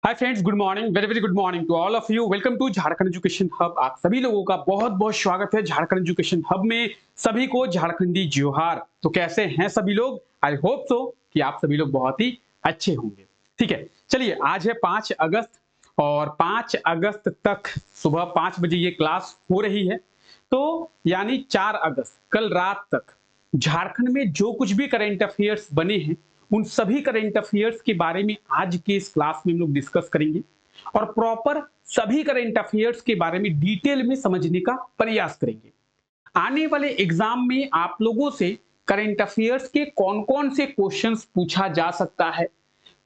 Hi friends, good morning, very very good morning to all of you. Welcome to Jharkhand education hub. आप सभी लोगों का बहुत बहुत स्वागत है झारखंड एजुकेशन हब में। सभी को झारखंडी जोहार। तो कैसे हैं सभी लोग? आई होप सो कि आप सभी लोग बहुत ही अच्छे होंगे। ठीक है, चलिए आज है 5 अगस्त और 5 अगस्त तक सुबह 5 बजे ये क्लास हो रही है। तो यानी 4 अगस्त कल रात तक झारखंड में जो कुछ भी करंट अफेयर्स बने हैं उन सभी करंट अफेयर्स के बारे में आज के इस क्लास में हम लोग डिस्कस करेंगे और प्रॉपर सभी करंट अफेयर्स के बारे में डिटेल में समझने का प्रयास करेंगे। आने वाले एग्जाम में आप लोगों से करंट अफेयर्स के कौन कौन से क्वेश्चंस पूछा जा सकता है,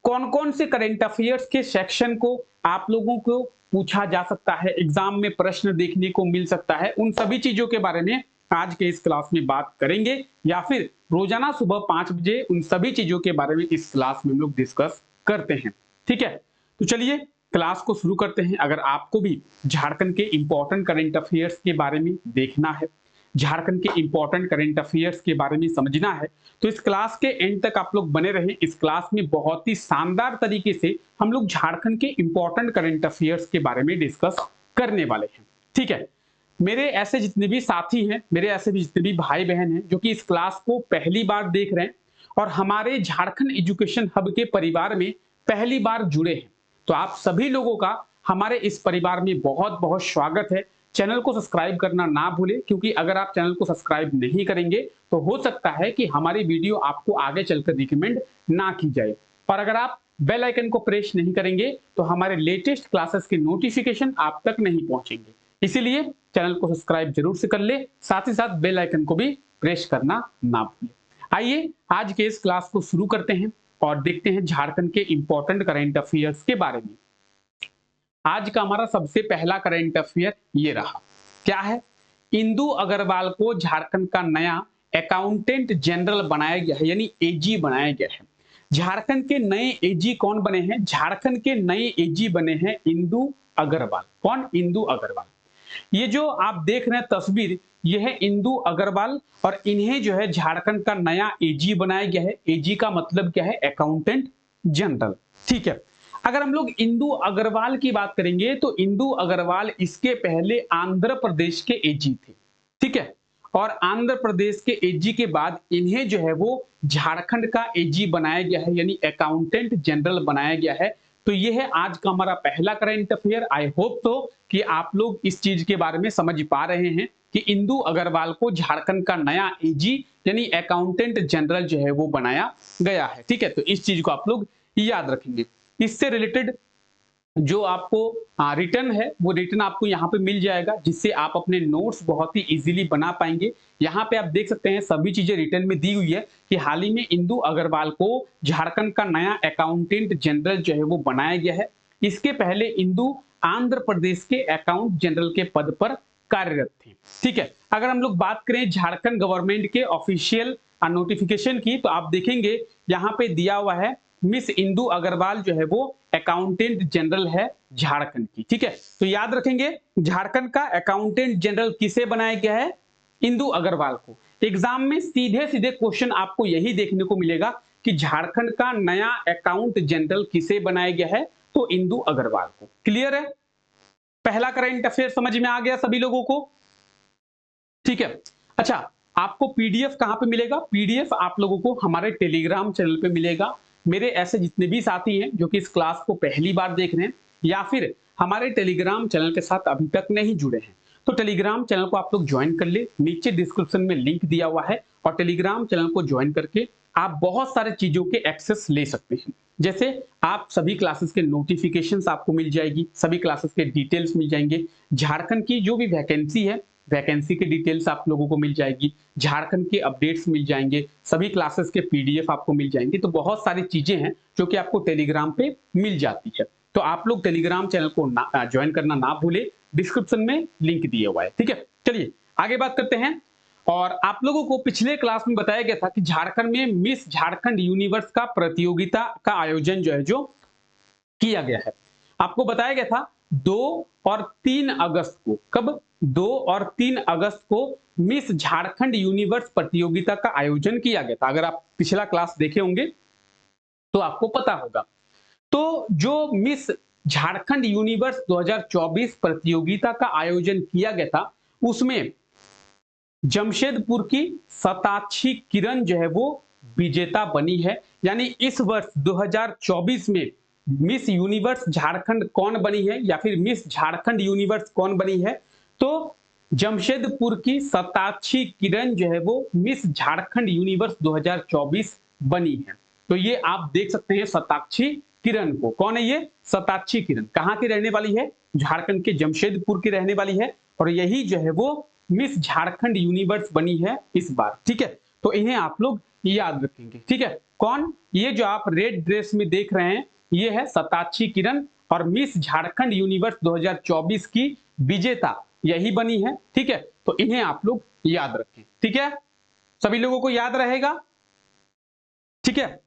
कौन कौन से करंट अफेयर्स के सेक्शन को आप लोगों को पूछा जा सकता है, एग्जाम में प्रश्न देखने को मिल सकता है, उन सभी चीजों के बारे में आज के इस क्लास में बात करेंगे या फिर रोजाना सुबह 5 बजे उन सभी चीजों के बारे में इस क्लास में हम लोग डिस्कस करते हैं। ठीक है, तो चलिए क्लास को शुरू करते हैं। अगर आपको भी झारखंड के इंपॉर्टेंट करंट अफेयर्स के बारे में देखना है, झारखंड के इंपॉर्टेंट करंट अफेयर्स के बारे में समझना है, तो इस क्लास के एंड तक आप लोग बने रहें। इस क्लास में बहुत ही शानदार तरीके से हम लोग झारखंड के इंपॉर्टेंट करंट अफेयर्स के बारे में डिस्कस करने वाले हैं। ठीक है, मेरे ऐसे जितने भी साथी हैं, मेरे ऐसे भी जितने भी भाई बहन हैं जो कि इस क्लास को पहली बार देख रहे हैं और हमारे झारखंड एजुकेशन हब के परिवार में पहली बार जुड़े हैं, तो आप सभी लोगों का हमारे इस परिवार में बहुत बहुत स्वागत है। चैनल को सब्सक्राइब करना ना भूलें, क्योंकि अगर आप चैनल को सब्सक्राइब नहीं करेंगे तो हो सकता है कि हमारी वीडियो आपको आगे चलकर रिकमेंड ना की जाए। और अगर आप बेल आइकन को प्रेस नहीं करेंगे तो हमारे लेटेस्ट क्लासेस के नोटिफिकेशन आप तक नहीं पहुंचेंगे। इसीलिए चैनल को सब्सक्राइब जरूर से कर ले, साथ ही साथ बेल आइकन को भी प्रेस करना ना भूलें। आइए आज के इस क्लास को शुरू करते हैं और देखते हैं झारखंड के इंपॉर्टेंट करंट अफेयर्स के बारे में। आज का हमारा सबसे पहला करंट अफेयर ये रहा। क्या है? इंदु अग्रवाल को झारखंड का नया अकाउंटेंट जनरल बनाया गया है, यानी एजी बनाया गया है। झारखंड के नए एजी कौन बने हैं? झारखंड के नए एजी बने हैं इंदु अग्रवाल। कौन? इंदु अग्रवाल। ये जो आप देख रहे हैं तस्वीर, ये है इंदु अग्रवाल और इन्हें जो है झारखंड का नया एजी बनाया गया है। एजी का मतलब क्या है? Accountant general. ठीक है, अगर हम लोग इंदु अग्रवाल की बात करेंगे तो इंदु अग्रवाल इसके पहले आंध्र प्रदेश के एजी थे। ठीक है, और आंध्र प्रदेश के एजी के बाद इन्हें जो है वो झारखंड का एजी बनाया गया है, यानी अकाउंटेंट जनरल बनाया गया है। तो ये है आज का हमारा पहला करंट अफेयर। आई होप तो कि आप लोग इस चीज के बारे में समझ पा रहे हैं कि इंदु अग्रवाल को झारखंड का नया एजी यानी अकाउंटेंट जनरल जो है वो बनाया गया है। ठीक है, तो इस चीज को आप लोग याद रखेंगे। इससे रिलेटेड जो आपको रिटर्न है वो रिटर्न आपको यहाँ पे मिल जाएगा, जिससे आप अपने नोट्स बहुत ही इजीली बना पाएंगे। यहाँ पे आप देख सकते हैं सभी चीजें रिटर्न में दी हुई है कि हाल ही में इंदु अग्रवाल को झारखंड का नया अकाउंटेंट जनरल जो है वो बनाया गया है। इसके पहले इंदु आंध्र प्रदेश के अकाउंट जनरल के पद पर कार्यरत थे। ठीक है, अगर हम लोग बात करें झारखंड गवर्नमेंट के ऑफिशियल नोटिफिकेशन की, तो आप देखेंगे यहाँ पे दिया हुआ है मिस इंदु अग्रवाल जो है वो अकाउंटेंट जनरल है झारखंड की। ठीक है, तो याद रखेंगे झारखंड का अकाउंटेंट जनरल किसे बनाया गया है? इंदु अग्रवाल को। एग्जाम में सीधे सीधे क्वेश्चन आपको यही देखने को मिलेगा कि झारखंड का नया अकाउंट जनरल किसे बनाया गया है? तो इंदु अग्रवाल को। क्लियर है? पहला करंट अफेयर समझ में आ गया सभी लोगों को? ठीक है, अच्छा, आपको पीडीएफ कहां पे मिलेगा? पीडीएफ आप लोगों को हमारे टेलीग्राम चैनल पे मिलेगा। मेरे ऐसे जितने भी साथी हैं जो कि इस क्लास को पहली बार देख रहे हैं या फिर हमारे टेलीग्राम चैनल के साथ अभी तक नहीं जुड़े हैं, तो टेलीग्राम चैनल को आप लोग ज्वाइन कर ले। नीचे डिस्क्रिप्शन में लिंक दिया हुआ है और टेलीग्राम चैनल को ज्वाइन करके आप बहुत सारे चीजों के एक्सेस ले सकते हैं। जैसे आप सभी क्लासेस के नोटिफिकेशंस आपको मिल जाएगी, सभी क्लासेस के डिटेल्स मिल जाएंगे, झारखंड की जो भी वैकेंसी है वैकेंसी की डिटेल्स आप लोगों को मिल जाएगी, झारखंड के अपडेट्स मिल जाएंगे, सभी क्लासेस के पीडीएफ आपको मिल जाएंगे। तो बहुत सारी चीजें हैं जो कि आपको टेलीग्राम पे मिल जाती है। तो आप लोग टेलीग्राम चैनल को ज्वाइन करना ना भूले, डिस्क्रिप्शन में लिंक दिया हुआ है। ठीक है, चलिए आगे बात करते हैं। और आप लोगों को पिछले क्लास में बताया गया था कि झारखंड में मिस झारखंड यूनिवर्स का प्रतियोगिता का आयोजन जो है जो किया गया है। आपको बताया गया था 2 और 3 अगस्त को। कब? 2 और 3 अगस्त को मिस झारखंड यूनिवर्स प्रतियोगिता का आयोजन किया गया था। अगर आप पिछला क्लास देखे होंगे तो आपको पता होगा। तो जो मिस झारखंड यूनिवर्स 2024 प्रतियोगिता का आयोजन किया गया था, उसमें जमशेदपुर की शताक्षी किरण जो है वो विजेता बनी है। यानी इस वर्ष 2024 में मिस यूनिवर्स झारखंड कौन बनी है या फिर मिस झारखंड यूनिवर्स कौन बनी है, तो जमशेदपुर की शताक्षी किरण जो है वो मिस झारखंड यूनिवर्स 2024 बनी है। तो ये आप देख सकते हैं शताक्षी किरण को। कौन है ये? शताक्षी किरण। कहां की रहने वाली है? झारखंड के जमशेदपुर की रहने वाली है और यही जो है वो मिस झारखंड यूनिवर्स बनी है इस बार। ठीक है, तो इन्हें आप लोग याद रखेंगे। ठीक है, कौन? ये जो आप रेड ड्रेस में देख रहे हैं ये है शताक्षी किरण और मिस झारखंड यूनिवर्स 2024 की विजेता यही बनी है। ठीक है, तो इन्हें आप लोग याद रखें। ठीक है, सभी लोगों को याद रहेगा। ठीक है,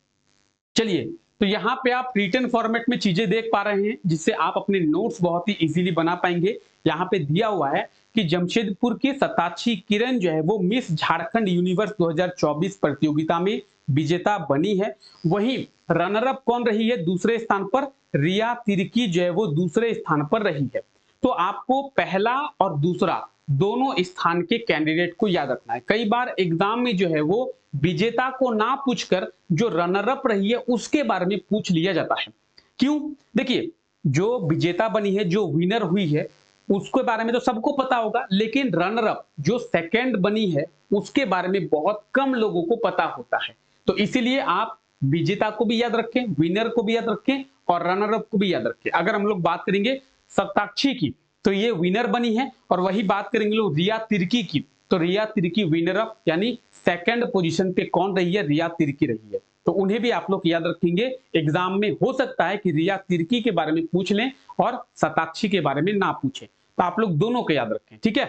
चलिए, तो यहाँ पे आप रिटन फॉर्मेट में चीजें देख पा रहे हैं जिससे आप अपने नोट्स बहुत ही इजीली बना पाएंगे। यहाँ पे दिया हुआ है कि जमशेदपुर की शताक्षी किरण जो है वो मिस झारखंड यूनिवर्स 2024 प्रतियोगिता में विजेता बनी है। वहीं रनर अप कौन रही है? दूसरे स्थान पर रिया तिर्की जो है वो दूसरे स्थान पर रही है। तो आपको पहला और दूसरा दोनों स्थान के कैंडिडेट को याद रखना है। कई बार एग्जाम में जो है वो विजेता को ना पूछकर जो रनर अप रही है उसके बारे में पूछ लिया जाता है। क्यों? देखिए, जो विजेता बनी है, जो विनर हुई है, उसके बारे में तो सबको पता होगा, लेकिन रनर अप जो सेकंड बनी है उसके बारे में बहुत कम लोगों को पता होता है। तो इसीलिए आप विजेता को भी याद रखें, विनर को भी याद रखें और रनर अप को भी याद रखें। अगर हम लोग बात करेंगे शताक्षी की तो ये विनर बनी है और वही बात करेंगे लोग रिया तिर्की की, तो रिया तिर्की विनर अप यानी सेकंड पोजीशन पे कौन रही है? रिया तिर्की रही है। तो उन्हें भी आप लोग याद रखेंगे। एग्जाम में हो सकता है कि रिया तिर्की के बारे में पूछ लें और शताक्षी के बारे में ना पूछे, तो आप लोग दोनों को याद रखें। ठीक है,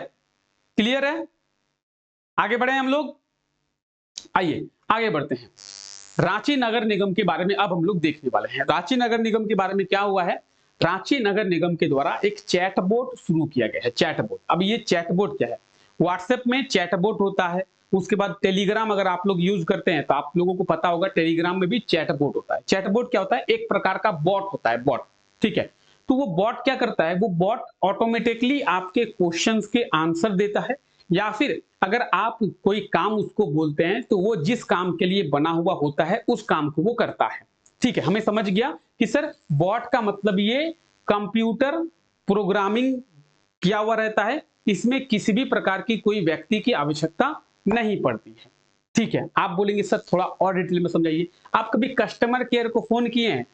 क्लियर है? आगे बढ़े हम लोग। आइए आगे बढ़ते हैं। रांची नगर निगम के बारे में अब हम लोग देखने वाले हैं। रांची नगर निगम के बारे में क्या हुआ है? रांची नगर निगम के द्वारा एक चैटबोट शुरू किया गया है। चैटबोट, अब ये चैटबोट क्या है? व्हाट्सएप में चैटबोट होता है, उसके बाद टेलीग्राम अगर आप लोग यूज करते हैं तो आप लोगों को पता होगा टेलीग्राम में भी चैटबोट होता है। चैटबोट क्या होता है? एक प्रकार का बॉट होता है, बॉट। ठीक है, तो वो बॉट क्या करता है? वो बॉट ऑटोमेटिकली आपके क्वेश्चंस के आंसर देता है, या फिर अगर आप कोई काम उसको बोलते हैं तो वो जिस काम के लिए बना हुआ होता है उस काम को वो करता है। ठीक है, हमें समझ गया कि सर बॉट का मतलब ये कंप्यूटर प्रोग्रामिंग किया हुआ रहता है, इसमें किसी भी प्रकार की कोई व्यक्ति की आवश्यकता नहीं पड़ती है। ठीक है, आप बोलेंगे सर थोड़ा और डिटेल में समझाइए। आप कभी कस्टमर केयर को फोन किए हैं?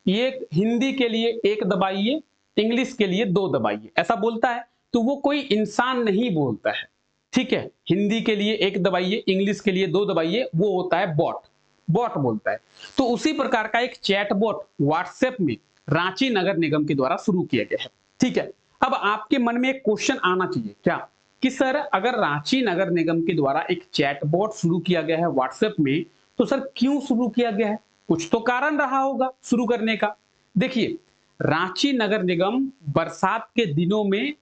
ये हिंदी के लिए 1 दबाइए, इंग्लिश के लिए 2 दबाइए, ऐसा बोलता है? तो वो कोई इंसान नहीं बोलता है। ठीक है, हिंदी के लिए 1 दबाइए, इंग्लिश के लिए 2 दबाइए, वो होता है बॉट, बॉट बोलता है। तो उसी प्रकार का एक चैट बॉट व्हाट्सएप में रांची नगर निगम के द्वारा शुरू किया गया है। ठीक है, अब आपके मन में एक क्वेश्चन आना चाहिए क्या, कि सर अगर रांची नगर निगम के द्वारा एक चैट बॉट शुरू किया गया है व्हाट्सएप में, तो सर क्यों शुरू किया गया है? कुछ तो कारण रहा होगा शुरू करने का। देखिए, रांची नगर निगम बरसात के दिनों में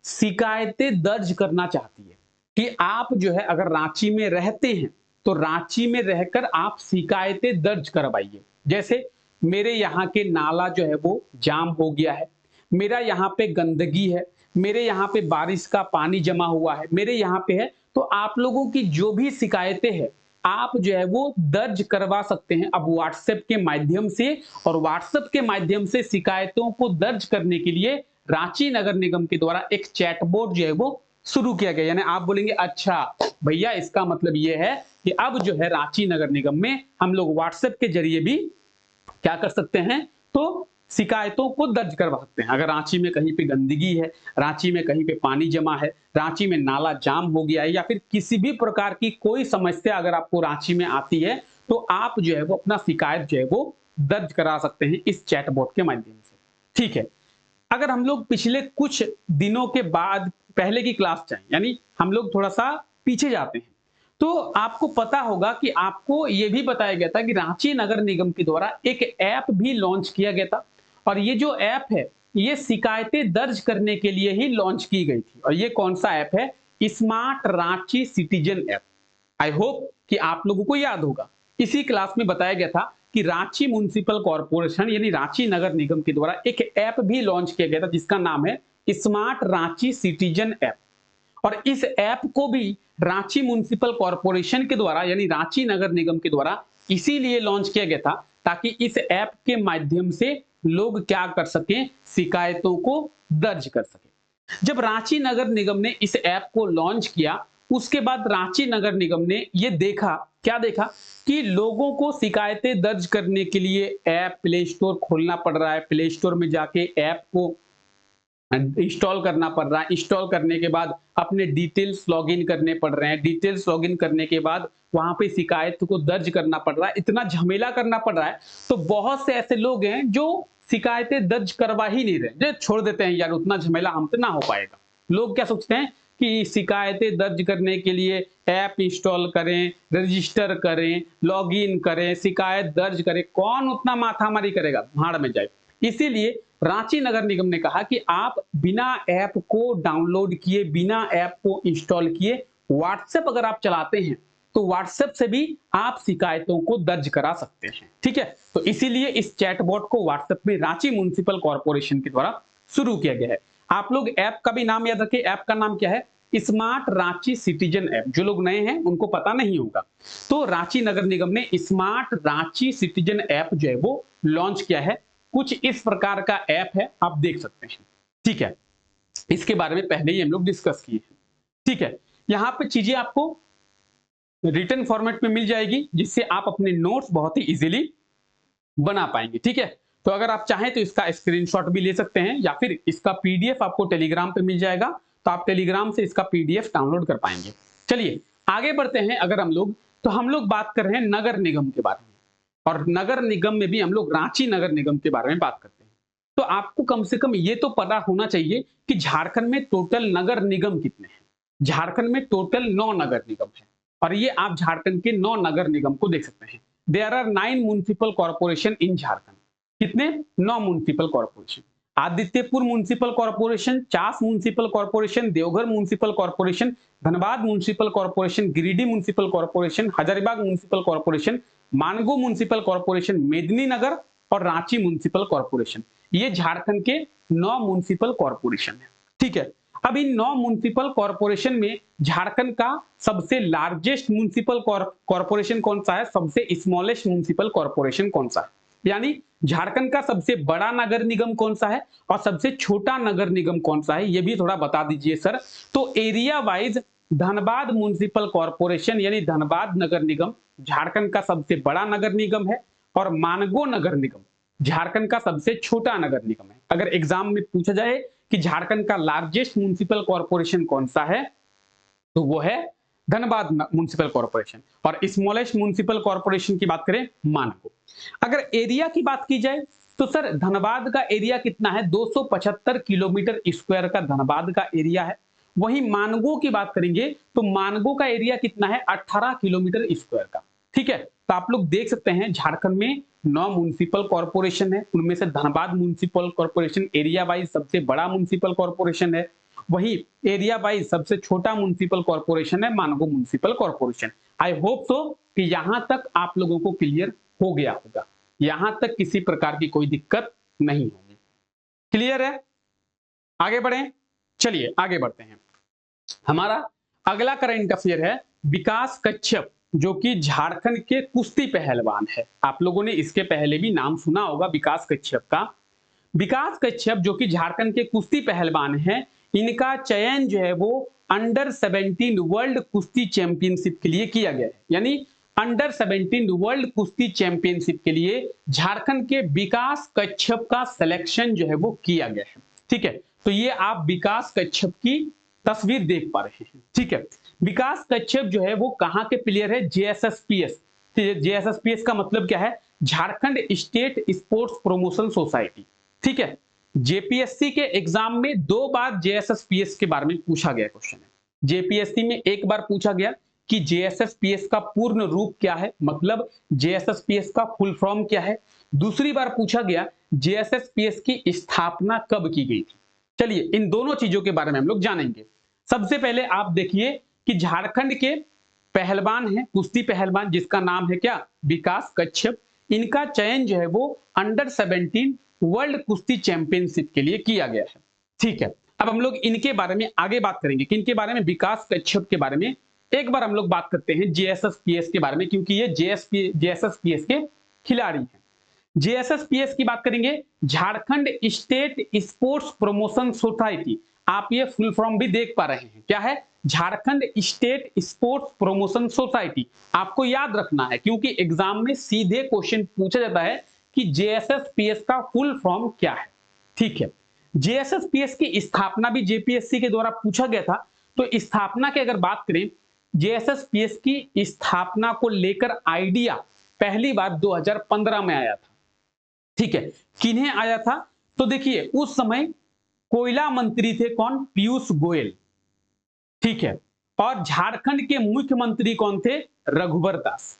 शिकायतें दर्ज करना चाहती है कि आप जो है अगर रांची में रहते हैं तो रांची में रहकर आप शिकायतें दर्ज करवाइए। जैसे मेरे यहाँ के नाला जो है वो जाम हो गया है, मेरा यहाँ पे गंदगी है, मेरे यहाँ पे बारिश का पानी जमा हुआ है, मेरे यहाँ पे है, तो आप लोगों की जो भी शिकायतें हैं आप जो है वो दर्ज करवा सकते हैं अब व्हाट्सएप के माध्यम से। और व्हाट्सएप के माध्यम से शिकायतों को दर्ज करने के लिए रांची नगर निगम के द्वारा एक चैटबॉट जो है वो शुरू किया गया। यानी आप बोलेंगे अच्छा भैया, इसका मतलब ये है कि अब जो है रांची नगर निगम में हम लोग व्हाट्सएप के जरिए भी क्या कर सकते हैं, तो शिकायतों को दर्ज करवा सकते हैं। अगर रांची में कहीं पे गंदगी है, रांची में कहीं पे पानी जमा है, रांची में नाला जाम हो गया है, या फिर किसी भी प्रकार की कोई समस्या अगर आपको रांची में आती है, तो आप जो है वो अपना शिकायत जो है वो दर्ज करा सकते हैं इस चैटबॉट के माध्यम से। ठीक है, अगर हम लोग पिछले कुछ दिनों के बाद पहले की क्लास चाहें, यानी हम लोग थोड़ा सा पीछे जाते हैं, तो आपको पता होगा कि आपको यह भी बताया गया था कि रांची नगर निगम के द्वारा एक ऐप भी लॉन्च किया गया था। और ये जो ऐप है ये शिकायतें दर्ज करने के लिए ही लॉन्च की गई थी। और ये कौन सा ऐप है? Smart Ranchi citizen app. I hope कि आप लोगों को याद होगा, इसी क्लास में बताया गया था कि रांची म्युनिसिपल कॉर्पोरेशन यानी रांची नगर निगम के द्वारा एक ऐप भी लॉन्च किया गया था जिसका नाम है स्मार्ट रांची सिटीजन ऐप। और इस ऐप को भी रांची म्युनिसिपल कॉर्पोरेशन के द्वारा यानी रांची नगर निगम के द्वारा इसीलिए लॉन्च किया गया था ताकि इस ऐप के माध्यम से लोग क्या कर सकें, शिकायतों को दर्ज कर सकें। जब रांची नगर निगम ने इस ऐप को लॉन्च किया उसके बाद रांची नगर निगम ने ये देखा, क्या देखा कि लोगों को शिकायतें दर्ज करने के लिए ऐप प्ले स्टोर खोलना पड़ रहा है, प्ले स्टोर में जाके ऐप को इंस्टॉल करना पड़ रहा है, इंस्टॉल करने के बाद अपने डिटेल्स लॉगिन करने पड़ रहे हैं, डिटेल्स लॉगिन करने के बाद वहां पे शिकायत को दर्ज करना पड़ रहा है, इतना झमेला करना पड़ रहा है। तो बहुत से ऐसे लोग हैं जो शिकायतें दर्ज करवा ही नहीं रहे, जो छोड़ देते हैं, यार उतना झमेला हमसे ना हो पाएगा। लोग क्या सोचते हैं कि शिकायतें दर्ज करने के लिए ऐप इंस्टॉल करें, रजिस्टर करें, लॉगिन करें, शिकायत दर्ज करें, कौन उतना माथामारी करेगा, भाड़ में जाए। इसीलिए रांची नगर निगम ने कहा कि आप बिना ऐप को डाउनलोड किए, बिना ऐप को इंस्टॉल किए व्हाट्सएप अगर आप चलाते हैं तो व्हाट्सएप से भी आप शिकायतों को दर्ज करा सकते हैं। ठीक है, तो इसीलिए इस चैटबॉट को व्हाट्सएप में रांची म्युनिसिपल कॉर्पोरेशन के द्वारा शुरू किया गया है। आप लोग ऐप का भी नाम याद रखिए, ऐप का नाम क्या है, स्मार्ट रांची सिटीजन ऐप। जो लोग नए हैं उनको पता नहीं होगा, तो रांची नगर निगम ने स्मार्ट रांची सिटीजन ऐप जो है वो लॉन्च किया है। कुछ इस प्रकार का ऐप है, आप देख सकते हैं। ठीक है, इसके बारे में पहले ही हम लोग डिस्कस किए हैं। ठीक है, यहां पे चीजें आपको रिटन फॉर्मेट में मिल जाएगी जिससे आप अपने नोट्स बहुत ही इजीली बना पाएंगे। ठीक है, तो अगर आप चाहें तो इसका स्क्रीनशॉट भी ले सकते हैं या फिर इसका पीडीएफ आपको टेलीग्राम पे मिल जाएगा, तो आप टेलीग्राम से इसका पीडीएफ डाउनलोड कर पाएंगे। चलिए आगे बढ़ते हैं। अगर हम लोग बात कर रहे हैं नगर निगम के बारे में, और नगर निगम में भी हम लोग रांची नगर निगम के बारे में बात करते हैं। तो आपको कम से कम ये तो पता होना चाहिए कि झारखंड में टोटल नगर निगम कितने हैं। झारखंड में टोटल 9 नगर निगम है, और ये आप झारखंड के 9 नगर निगम को देख सकते हैं। देयर आर 9 म्युनिसिपल कॉर्पोरेशन इन झारखंड। कितने? 9 municipal corporation. Adityapur municipal corporation, Chas municipal corporation, Deoghar municipal corporation, Dhanbad municipal corporation, Giridih municipal corporation, Hazaribagh municipal corporation, Mango municipal corporation, Medininagar और रांची म्युनिसिपल कॉर्पोरेशन। ये झारखंड के 9 म्युनिसिपल कॉर्पोरेशन है। ठीक है, अब इन 9 म्युनिसिपल कॉर्पोरेशन में झारखंड का सबसे लार्जेस्ट म्युनिसिपल कॉर्पोरेशन कौन सा है, सबसे स्मॉलेस्ट म्युनिसिपल कॉर्पोरेशन कौन सा है, यानी झारखंड का सबसे बड़ा नगर निगम कौन सा है और सबसे छोटा नगर निगम कौन सा है, ये भी थोड़ा बता दीजिए सर। तो area wise Dhanbad municipal corporation यानी धनबाद नगर निगम झारखंड का सबसे बड़ा नगर निगम है, और मानगो नगर निगम झारखंड का सबसे छोटा नगर निगम है। अगर एग्जाम में पूछा जाए कि झारखंड का लार्जेस्ट म्युनिसिपल कॉर्पोरेशन कौन सा है, तो वो है धनबाद म्युनिसिपल कॉर्पोरेशन, और स्मॉलेस्ट म्युनिसिपल कॉर्पोरेशन की बात करें मानगो। अगर एरिया की बात की जाए तो सर धनबाद का एरिया कितना है, 275 किलोमीटर स्क्वायर का धनबाद का एरिया है। वहीं मानगो की बात करेंगे तो मानगो का एरिया कितना है, 18 किलोमीटर स्क्वायर का। ठीक है, तो आप लोग देख सकते हैं झारखंड में 9 म्युनिसिपल कॉर्पोरेशन है, उनमें से Dhanbad municipal corporation area wise सबसे बड़ा म्युनिसिपल कॉर्पोरेशन है, वही एरिया वाइज सबसे छोटा म्युनिसिपल कॉर्पोरेशन है Mango municipal corporation. I hope so कि यहां तक आप लोगों को क्लियर हो गया होगा, यहां तक किसी प्रकार की कोई दिक्कत नहीं होगी। क्लियर है? आगे बढ़ें, चलिए आगे बढ़ते हैं। हमारा अगला करंट अफेयर है विकास कच्छप, जो कि झारखंड के कुश्ती पहलवान है। आप लोगों ने इसके पहले भी नाम सुना होगा विकास कच्छप का। विकास कच्छप जो कि झारखंड के कुश्ती पहलवान हैं, इनका चयन जो है वो अंडर 17 वर्ल्ड कुश्ती चैंपियनशिप के लिए किया गया है, यानी अंडर 17 वर्ल्ड कुश्ती चैंपियनशिप के लिए झारखंड के विकास कच्छप का सिलेक्शन जो है वो किया गया है। ठीक है, तो ये आप विकास कच्छप की तस्वीर देख पा रहे हैं। ठीक है, विकास कच्छप जो है वो कहां के प्लेयर है, जेएसएसपीएस। जेएसएसपीएस का मतलब क्या है, Jharkhand state sports promotion society. ठीक है, जेपीएससी के एग्जाम में 2 बार जेएसएसपीएस के बारे में पूछा गया क्वेश्चन है। जेपीएससी में एक बार पूछा गया कि जेएसएसपीएस का पूर्ण रूप क्या है, मतलब जेएसएसपीएस का फुल फॉर्म क्या है। दूसरी बार पूछा गया जेएसएसपीएस की स्थापना कब की गई थी। चलिए इन दोनों चीजों के बारे में हम लोग जानेंगे। सबसे पहले आप देखिए कि झारखंड के पहलवान हैं, कुश्ती पहलवान, जिसका नाम है क्या, विकास कच्छप। इनका चयन जो है वो अंडर 17 वर्ल्ड कुश्ती चैंपियनशिप के लिए किया गया है। ठीक है, अब हम लोग इनके बारे में आगे बात करेंगे, किनके बारे में, विकास कच्छप के बारे में। एक बार हम लोग बात करते हैं जेएसएसपीएस के बारे में, क्योंकि ये जेएसएसपीएस के खिलाड़ी हैं। जेएसएसपीएस की बात करेंगे, Jharkhand state sports promotion society. आप ये फुल फॉर्म भी देख पा रहे हैं, क्या है, Jharkhand state sports promotion society. आपको याद रखना है, क्योंकि एग्जाम में सीधे क्वेश्चन पूछा जाता है कि जेएसएसपीएस का फुल फॉर्म क्या है। ठीक है, जेएसएसपीएस की स्थापना भी जेपीएससी के द्वारा पूछा गया था। तो स्थापना की अगर बात करें, जेएसएसपीएस की स्थापना को लेकर आइडिया पहली बार 2015 में आया था। ठीक है, किन्हें आया था, तो देखिए उस समय कोयला मंत्री थे कौन, पीयूष गोयल। ठीक है, और झारखंड के मुख्यमंत्री कौन थे, रघुवर दास।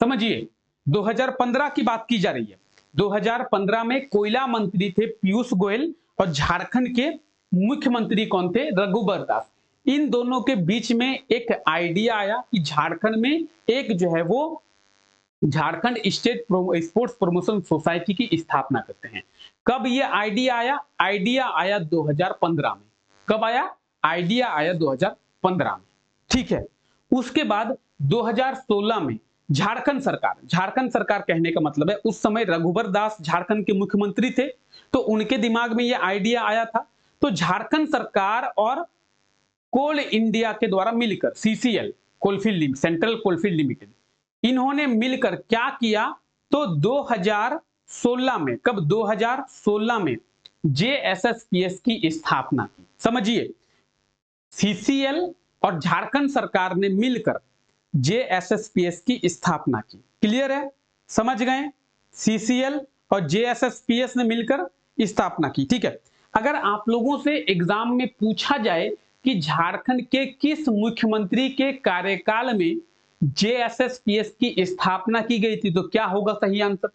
समझिए 2015 की बात की जा रही है। 2015 में कोयला मंत्री थे पीयूष गोयल और झारखंड के मुख्यमंत्री कौन थे, रघुवर दास। इन दोनों के बीच में एक आइडिया आया कि झारखंड में एक जो है वो Jharkhand state sports promotion society की स्थापना करते हैं। कब ये आइडिया आया, आइडिया आया 2015 में। कब आया, आइडिया आया 2015 में। ठीक है, उसके बाद 2016 में झारखंड सरकार कहने का मतलब है उस समय रघुवर दास झारखंड के मुख्यमंत्री थे, तो उनके दिमाग में यह आइडिया आया था। तो झारखंड सरकार और कोल इंडिया के द्वारा मिलकर CCL coalfield central coalfield limited, इन्होंने मिलकर क्या किया, तो 2016 में, कब, 2016 में जेएसएसपीएस की स्थापना की। समझिए सीसीएल और झारखंड सरकार ने मिलकर जेएसएसपीएस की स्थापना की। क्लियर है, समझ गए, सीसीएल और जेएसएसपीएस ने मिलकर स्थापना की। ठीक है, अगर आप लोगों से एग्जाम में पूछा जाए कि झारखंड के किस मुख्यमंत्री के कार्यकाल में जेएसएसपीएस की स्थापना की गई थी, तो क्या होगा सही आंसर,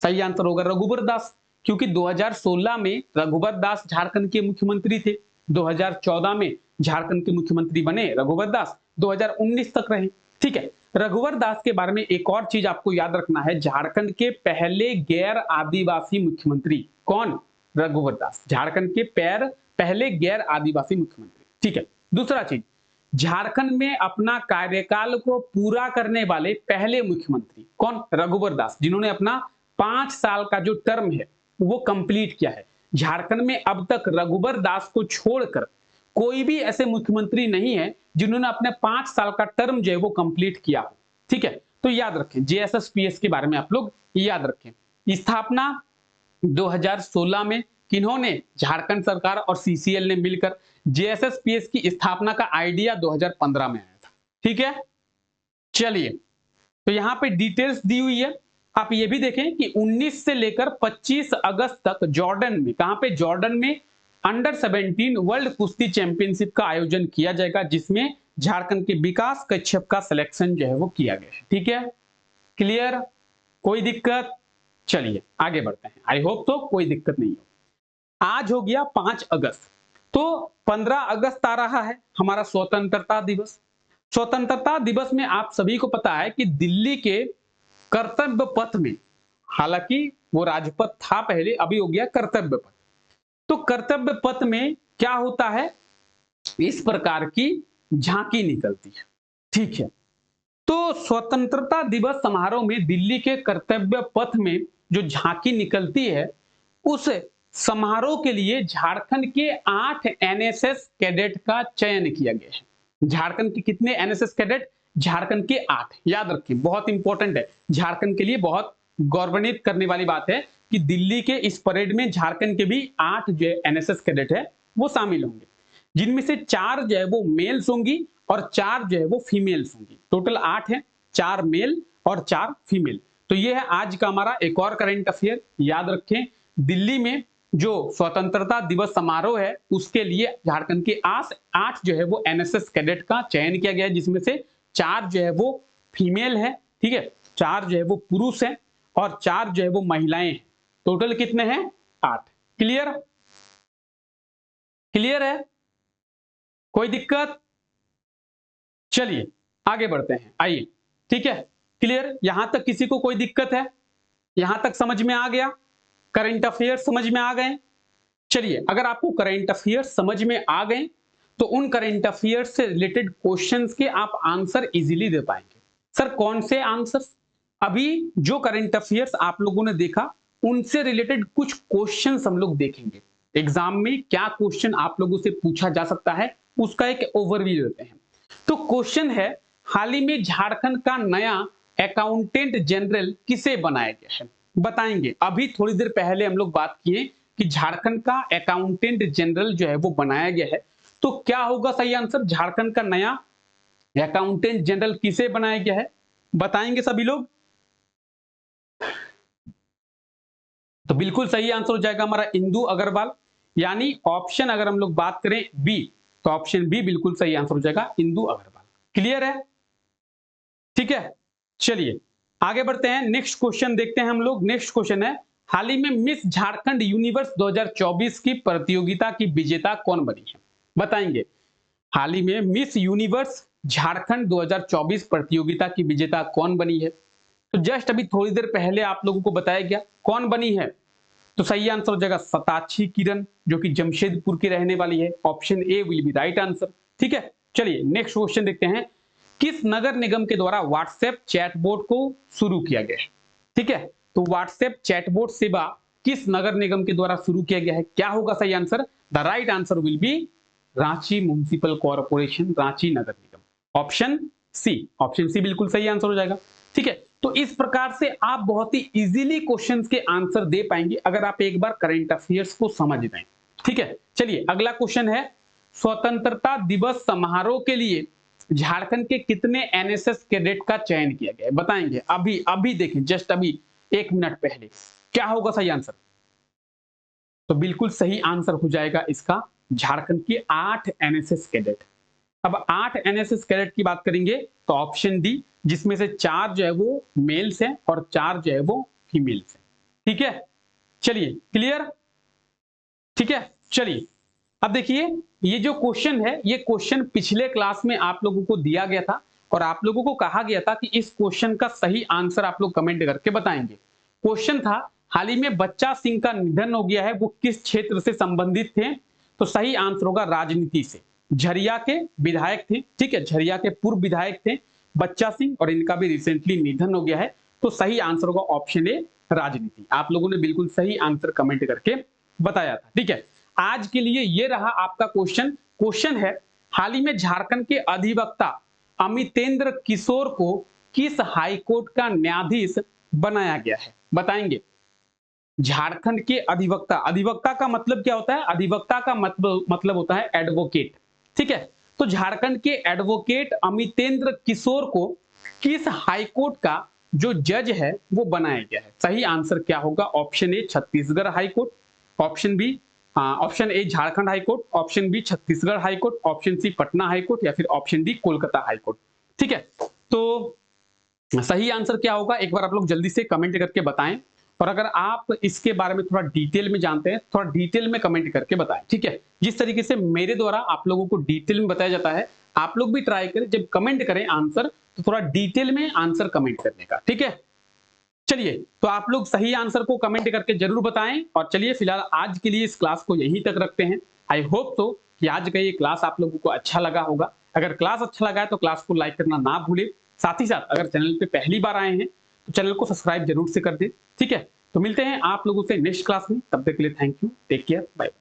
सही आंसर होगा रघुवर दास, क्योंकि 2016 में रघुवर दास झारखंड के मुख्यमंत्री थे। 2014 में झारखंड के मुख्यमंत्री बने रघुवर दास, 2019 तक रहे। ठीक है, रघुवर दास के बारे में एक और चीज आपको याद रखना है, झारखंड के पहले गैर आदिवासी मुख्यमंत्री कौन, रघुवर दास, झारखंड के पहले गैर आदिवासी मुख्यमंत्री। ठीक है, दूसरा चीज, झारखंड में अपना कार्यकाल को पूरा करने वाले पहले मुख्यमंत्री कौन, रघुवर दास, जिन्होंने अपना 5 साल का जो टर्म है वो कंप्लीट किया है। झारखंड में अब तक रघुवर दास को छोड़कर कोई भी ऐसे मुख्यमंत्री नहीं है जिन्होंने अपने 5 साल का टर्म जो है वो कंप्लीट किया हो। ठीक है, तो याद रखें, जेएसएसपीएस के बारे में आप लोग याद रखें। स्थापना 2016 में किन्होंने, झारखंड सरकार और सीसीएल ने मिलकर। जेएसएसपीएस की स्थापना का आइडिया 2015 में आया था। ठीक है, चलिए, तो यहां पे डिटेल्स दी हुई है। आप ये भी देखें कि 19 से लेकर 25 अगस्त तक जॉर्डन में, कहां पे, जॉर्डन में अंडर 17 वर्ल्ड कुश्ती चैंपियनशिप का आयोजन किया जाएगा, जिसमें झारखंड के विकास कच्छप का सिलेक्शन जो है वो किया गया है। ठीक है, क्लियर, कोई दिक्कत, चलिए आगे बढ़ते हैं। आई होप तो कोई दिक्कत नहीं हो। आज हो गया 5 अगस्त, तो 15 अगस्त आ रहा है हमारा स्वतंत्रता दिवस। स्वतंत्रता दिवस में आप सभी को पता है कि दिल्ली के कर्तव्य पथ में, हालांकि वो राजपथ था पहले, अभी हो गया कर्तव्य पथ, तो कर्तव्य पथ में क्या होता है, इस प्रकार की झांकी निकलती है। ठीक है, तो स्वतंत्रता दिवस समारोह में दिल्ली के कर्तव्य पथ में जो झांकी निकलती है, उस समारोह के लिए झारखंड के 8 एनएसएस कैडेट का चयन किया गया है। झारखंड के कितने एनएसएस कैडेट, झारखंड के 8। याद रखिए, बहुत इंपॉर्टेंट है, झारखंड के लिए बहुत गौरवान्वित करने वाली बात है कि दिल्ली के इस परेड में झारखंड के भी 8 जो एनएसएस कैडेट है वो शामिल होंगे, जिनमें से 4 जो है वो मेल्स होंगी और 4 जो है वो फीमेल्स होंगी। टोटल 8 है, 4 मेल और 4 फीमेल। तो ये है आज का हमारा एक और करंट अफेयर। याद रखें, दिल्ली में जो स्वतंत्रता दिवस समारोह है उसके लिए झारखंड के 8 जो है वो एनएसएस कैडेट का चयन किया गया है, जिसमें से 4 जो है वो फीमेल है। ठीक है, 4 जो है वो पुरुष है और 4 जो है वो महिलाएं हैं। टोटल कितने हैं, 8। क्लियर, क्लियर है, कोई दिक्कत, चलिए आगे बढ़ते हैं, आइए। ठीक है, क्लियर? यहां तक किसी को कोई दिक्कत है? यहां तक समझ में आ गया? करंट अफेयर समझ में आ गए? चलिए, अगर आपको करंट अफेयर्स समझ में आ गए तो उन करंट अफेयर्स से रिलेटेड क्वेश्चंस के आप आंसर इजीली दे पाएंगे। सर कौन से आंसर्स? अभी जो करंट अफेयर्स आप लोगों ने देखा उनसे रिलेटेड कुछ क्वेश्चंस हम लोग देखेंगे। एग्जाम में क्या क्वेश्चन आप लोगों से पूछा जा सकता है उसका एक ओवरव्यू देते हैं। तो क्वेश्चन है, हाल ही में झारखंड का नया अकाउंटेंट जनरल किसे बनाया गया है? बताएंगे। अभी थोड़ी देर पहले हम लोग बात किए कि झारखंड का अकाउंटेंट जनरल जो है वो बनाया गया है, तो क्या होगा सही आंसर? झारखंड का नया अकाउंटेंट जनरल किसे बनाया गया है? बताएंगे सभी लोग। तो बिल्कुल सही आंसर हो जाएगा हमारा इंदु अग्रवाल, यानी ऑप्शन अगर हम लोग बात करें बी, तो ऑप्शन बी बिल्कुल सही आंसर हो जाएगा, इंदु अग्रवाल। क्लियर है? ठीक है, चलिए आगे बढ़ते हैं। नेक्स्ट क्वेश्चन देखते हैं हम लोग। नेक्स्ट क्वेश्चन है, हाल ही में मिस झारखंड यूनिवर्स 2024 की प्रतियोगिता की विजेता कौन बनी है? बताएंगे। हाल ही में मिस यूनिवर्स झारखंड 2024 प्रतियोगिता की विजेता कौन बनी है? तो जस्ट अभी थोड़ी देर पहले आप लोगों को बताया गया कौन बनी है। तो सही आंसर हो जाएगा सताक्षी किरण, जो कि जमशेदपुर की रहने वाली है। Option A will be right answer. ठीक है, चलिए नेक्स्ट क्वेश्चन देखते हैं। किस नगर निगम के द्वारा व्हाट्सएप चैटबॉट को शुरू किया गया है? ठीक है, तो व्हाट्सएप चैटबॉट सेवा किस नगर निगम के द्वारा शुरू किया गया है? क्या होगा सही answer? The right answer will be Ranchi municipal corporation, Ranchi नगर निगम। ऑप्शन सी, ऑप्शन सी बिल्कुल सही आंसर हो जाएगा। ठीक है, तो इस प्रकार से आप बहुत ही इजीली क्वेश्चंस के आंसर दे पाएंगे अगर आप एक बार करंट अफेयर्स को समझ जाएं। ठीक है, चलिए अगला क्वेश्चन है, स्वतंत्रता दिवस समारोह के लिए झारखंड के कितने एनएसएस कैडेट का चयन किया गया है? बताएंगे। अभी अभी देखें, जस्ट अभी 1 मिनट पहले। क्या होगा सही आंसर? तो बिल्कुल सही आंसर हो जाएगा इसका झारखंड के 8 एनएसएस कैडेट। अब 8 एनएसएस कैडेट की बात करेंगे तो ऑप्शन डी, जिसमें से 4 जो है वो मेल्स हैं और 4 जो है वो फीमेल्स हैं। ठीक है, चलिए क्लियर? ठीक है, चलिए अब देखिए, ये जो क्वेश्चन है, ये क्वेश्चन पिछले क्लास में आप लोगों को दिया गया था और आप लोगों को कहा गया था कि इस क्वेश्चन का सही आंसर आप लोग कमेंट करके बताएंगे। क्वेश्चन था, हाल ही में बच्चा सिंह का निधन हो गया है, वो किस क्षेत्र से संबंधित थे? तो सही आंसर होगा राजनीति से। झरिया के विधायक थे। ठीक है, झरिया के पूर्व विधायक थे बच्चा सिंह, और इनका भी रिसेंटली निधन हो गया है। तो सही आंसर होगा ऑप्शन ए राजनीति। आप लोगों ने बिल्कुल सही आंसर कमेंट करके बताया था। ठीक है, आज के लिए ये रहा आपका क्वेश्चन। क्वेश्चन है, हाल ही में झारखंड के अधिवक्ता अमितेंद्र किशोर को किस हाईकोर्ट का न्यायाधीश बनाया गया है? बताएंगे। झारखंड के अधिवक्ता, अधिवक्ता का मतलब क्या होता है? अधिवक्ता का मतलब होता है एडवोकेट। ठीक है, तो झारखंड के एडवोकेट अमितेंद्र किशोर को किस हाईकोर्ट का जो जज है वो बनाया गया है? सही आंसर क्या होगा? Option A Chhattisgarh high court, option B option A Jharkhand high court, option B Chhattisgarh high court, option C Patna high court, या फिर ऑप्शन डी कोलकाता हाईकोर्ट। ठीक है, तो सही आंसर क्या होगा एक बार आप लोग जल्दी से कमेंट करके बताएं, और अगर आप इसके बारे में थोड़ा डिटेल में जानते हैं, थोड़ा डिटेल में कमेंट करके बताएं। ठीक है, जिस तरीके से मेरे द्वारा आप लोगों को डिटेल में बताया जाता है, आप लोग भी ट्राई करें, जब कमेंट करें आंसर तो थोड़ा डिटेल में आंसर कमेंट करने का। ठीक है, चलिए तो आप लोग सही आंसर को कमेंट करके जरूर बताएं। और चलिए फिलहाल आज के लिए इस क्लास को यहीं तक रखते हैं। आई होप तो कि आज का ये क्लास आप लोगों को अच्छा लगा होगा। अगर क्लास अच्छा लगा है तो क्लास को लाइक करना ना भूलें। साथ ही साथ अगर चैनल पे पहली बार आए हैं तो चैनल को सब्सक्राइब जरूर से कर दें। ठीक है, तो मिलते हैं आप लोगों से नेक्स्ट क्लास में। तब तक के लिए thank you, take care, bye.